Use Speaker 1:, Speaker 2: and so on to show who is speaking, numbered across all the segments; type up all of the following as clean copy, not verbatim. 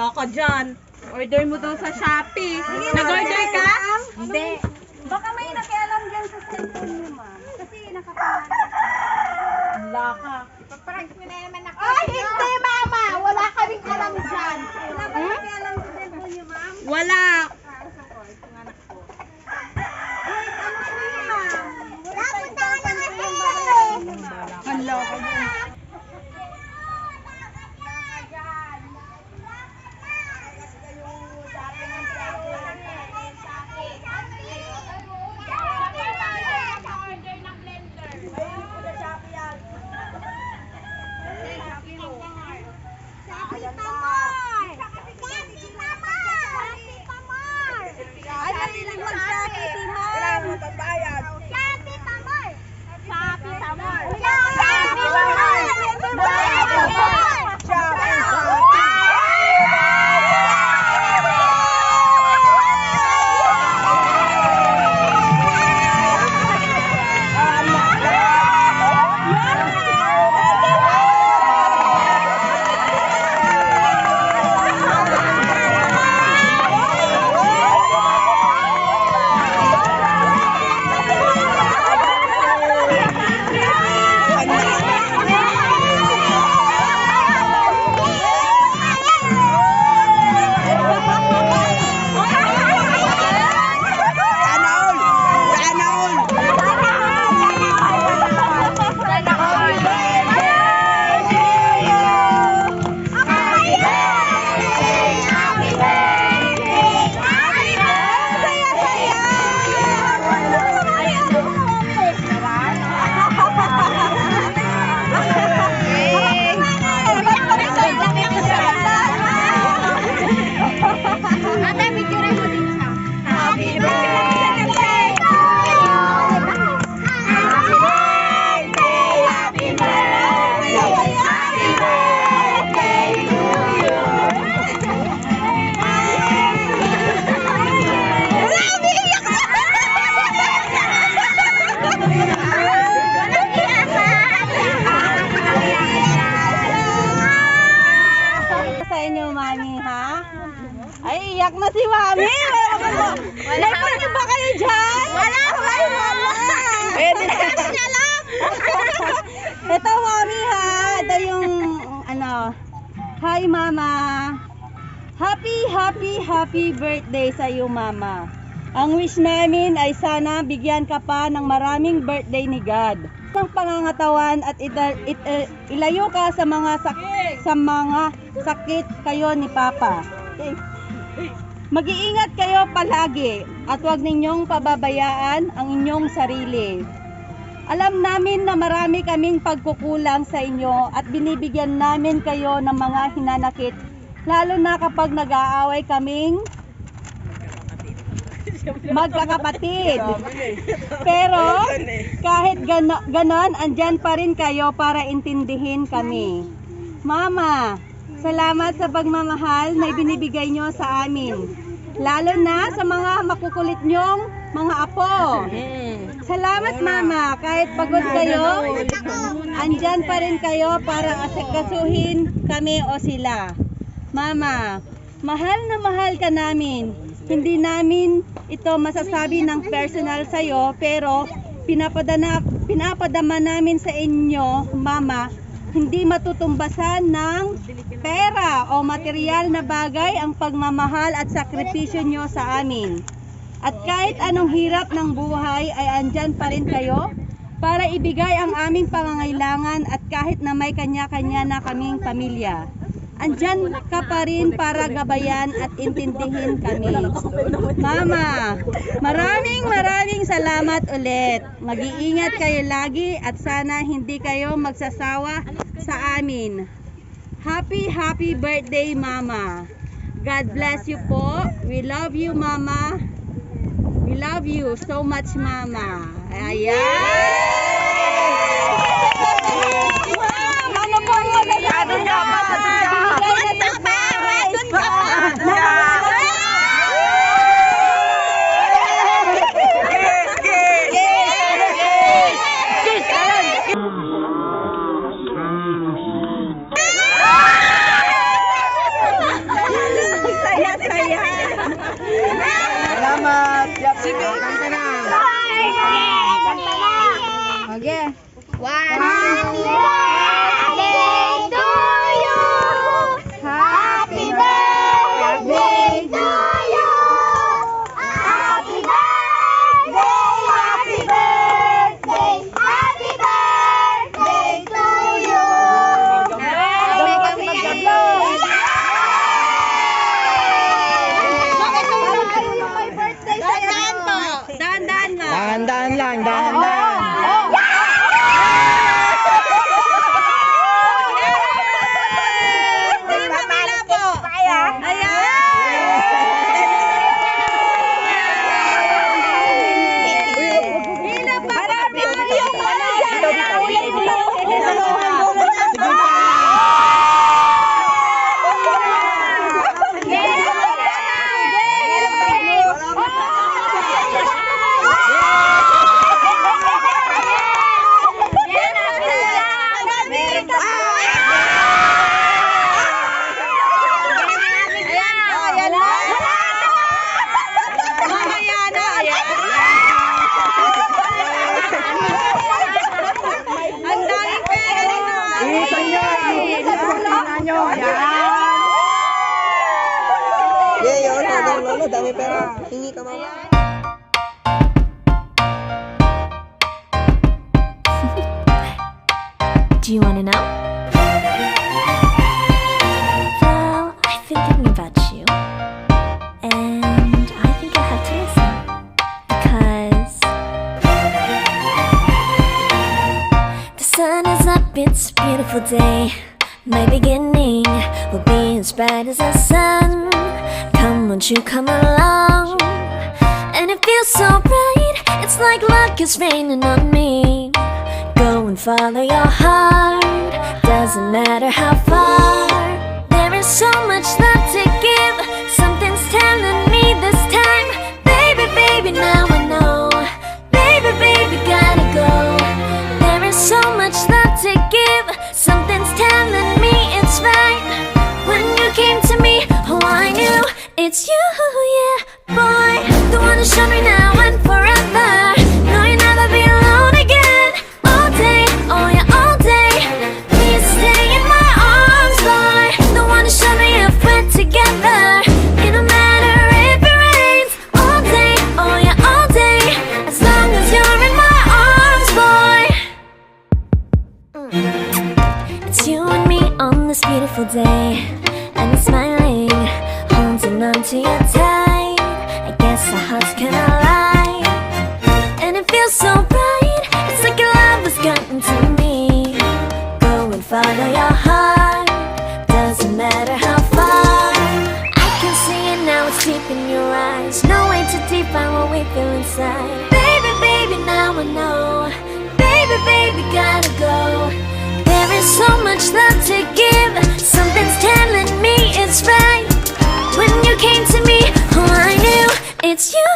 Speaker 1: Wala ka dyan. Order mo daw sa Shopee. Nag-order ka?
Speaker 2: Hindi. Baka may nakialam dyan sa cellphone niyo, ma'am. Kasi nakapangalan.
Speaker 1: Wala ka.
Speaker 2: Ipaprank mo na naman ako.
Speaker 1: Ay, hindi, mama! Wala kaming alam dyan.
Speaker 2: Wala ba nakialam sa cellphone niyo, ma'am?
Speaker 1: Wala. Hala ka dyan. Ay, iyak na si Mami. Wala ba kayo dyan? Wala. Pwede na lang. Ito, Mami, ha. Ito yung, hi, Mama. Happy birthday sa iyo, Mama. Ang wish namin ay sana bigyan ka pa ng maraming birthday ni God. Ng pangangatawan at ilayo ka sa mga sakit kayo ni Papa. Okay. Mag-iingat kayo palagi at huwag ninyong pababayaan ang inyong sarili. Alam namin na marami kaming pagkukulang sa inyo at binibigyan namin kayo ng mga hinanakit, lalo na kapag nag-aaway kaming magkakapatid. Pero kahit ganon, andyan pa rin kayo para intindihin kami. Mama, salamat sa pagmamahal na ibinibigay nyo sa amin. Lalo na sa mga makukulit nyong mga apo. Salamat, Mama. Kahit pagod kayo, andyan pa rin kayo para asikasuhin kami o sila. Mama, mahal na mahal ka namin. Hindi namin ito masasabi ng personal sa'yo, pero pinapadama namin sa inyo, Mama, hindi matutumbasan ng pera o material na bagay ang pagmamahal at sakripisyo nyo sa amin. At kahit anong hirap ng buhay ay andyan pa rin kayo para ibigay ang aming pangangailangan, at kahit na may kanya-kanya na kaming pamilya, andyan ka pa rin para gabayan at intindihin kami. Mama, maraming salamat ulit. Mag-iingat kayo lagi at sana hindi kayo magsasawa sa amin. Happy birthday, Mama. God bless you po. We love you, Mama. We love you so much, Mama. Ayan! Ano po yun? Binigay na ng Sige.
Speaker 2: Happy birthday to you! Happy birthday to you! Happy birthday! Happy birthday! Happy birthday to you!
Speaker 1: Dahan-dahan mo.
Speaker 3: Dahan-dahan lang, dahan-dahan. Lolo, dami pera. Hingi ka mama.
Speaker 4: Do you want to know? Well, I've been thinking about you, and I think I have to listen because the sun is up, it's a beautiful day. My beginning will be as bright as the sun. Come, won't you come along? And it feels so bright, it's like luck is raining on me. Go and follow your heart, doesn't matter how far. There is so much love to give, something's telling me this time. Baby, baby, now I know. Baby, baby, gotta go. There is so much love to give, something's telling me it's right. When you came to me, oh I knew it's you, yeah, boy. The one who showed me now and forever. No, you'll never be alone again. All day, oh yeah, all day. Please stay in my arms, boy. The one who showed me if we're together. It don't matter if it rains. All day, oh yeah, all day. As long as you're in my arms, boy. It's you and me on this beautiful day, and it's smiling, holding on to you tight. I guess our hearts cannot lie, and it feels so bright. It's like your love has gotten to me. Go and follow your heart, doesn't matter how far. I can see it now, it's deep in your eyes. No way to define what we feel inside. Baby, baby, now I know. Baby, baby, gotta go. There is so much love to give, something's telling me it's right. When you came to me, oh I knew it's you,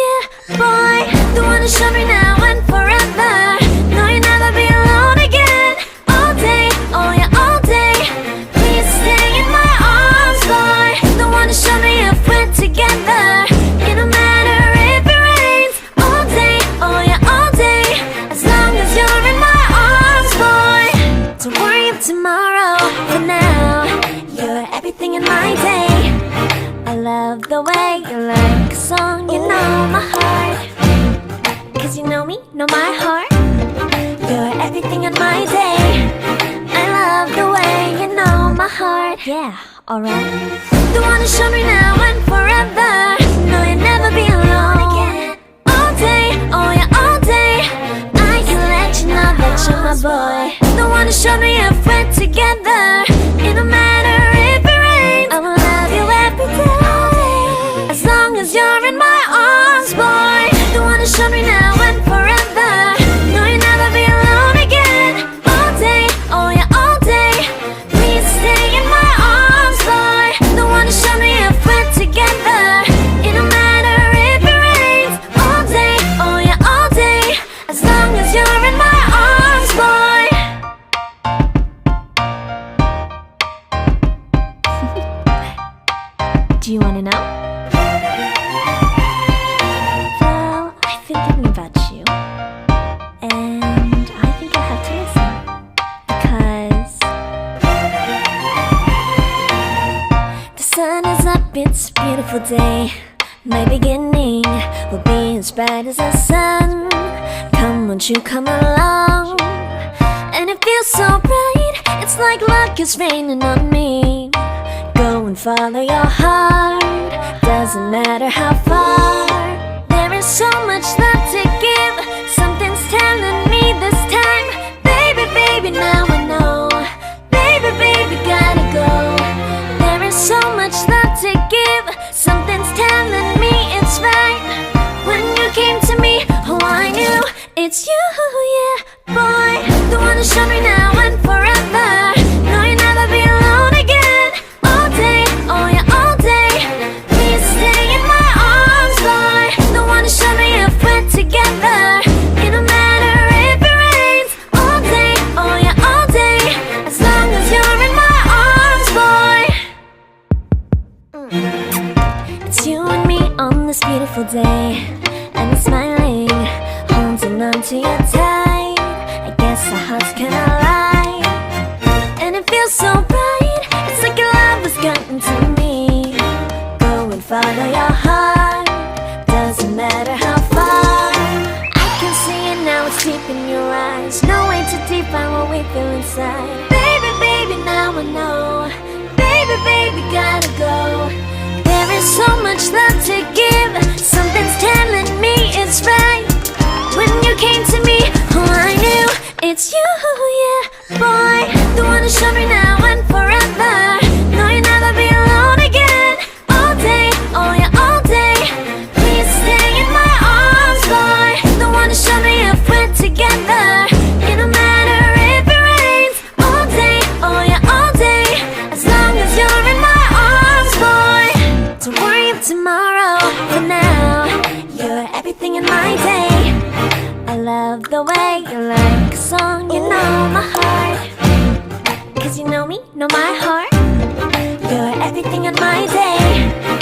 Speaker 4: yeah, boy. The one who showed me now and forever. No, you'll never be alone again. All day, oh yeah, all day. Please stay in my arms, boy. The one who showed me if we're together. It don't matter if it rains. All day, oh yeah, all day. As long as you're in my arms, boy. Don't worry about tomorrow, for now you're everything in my day. I love the way you like a song, you know my heart. Cause you know me, know my heart. You're everything in my day. I love the way you know my heart. Yeah, alright. The one who showed me now and forever. No, you'll never be alone again. All day, oh yeah, all day. I can let you know that you're my boy. The one who showed me if we're together. It don't matter if it rains. I will love you every day. As long as you're in my arms, boy. The one who showed me now and forever. No, you'll never be alone again. All day, oh yeah, all day. Please stay in my arms, boy. The one who showed me if we're together. It don't matter if it rains. All day, oh yeah, all day. As long as you're in my arms, boy. beautiful day. My beginning will be as bright as the sun. Come, won't you come along? And it feels so bright, it's like luck is raining on me. Go and follow your heart, doesn't matter how far. There is so much love to give, something's telling me this time. Baby, baby, now I know. Baby, baby, gotta go. There is so much love to give, something's telling me it's right. When you came to me, oh I knew it's you, yeah, boy. The one to show me now and forever. No, you'll never be alone again. All day, oh yeah, all day. Please stay in my arms, boy. The one to show me if we're together. It don't matter if it rains. All day, oh yeah, all day. As long as you're in my arms, boy. It's you and me on this beautiful day, and I'm smiling, holding on to you tight. I guess our hearts cannot lie, and it feels so bright. It's like your love has gotten to me. Go and follow your heart, doesn't matter how far. I can see it now, it's deep in your eyes. No way to define what we feel inside. Baby, baby, now I know. Baby, baby, gotta go. There is so much love to give, something's telling me it's right. When you came to me, oh I knew it's you, yeah, boy. The one to show me now and forever. No, you'll never be alone again. All day, oh yeah, all day. Please stay in my arms, boy. The one to show me if we're together. It don't matter if it rains. All day, oh yeah, all day. As long as you're in my arms, boy. Don't worry of tomorrow, for now you're everything in my day. I love the way you like a song, you know my heart. Cause you know me, know my heart. You're everything in my day.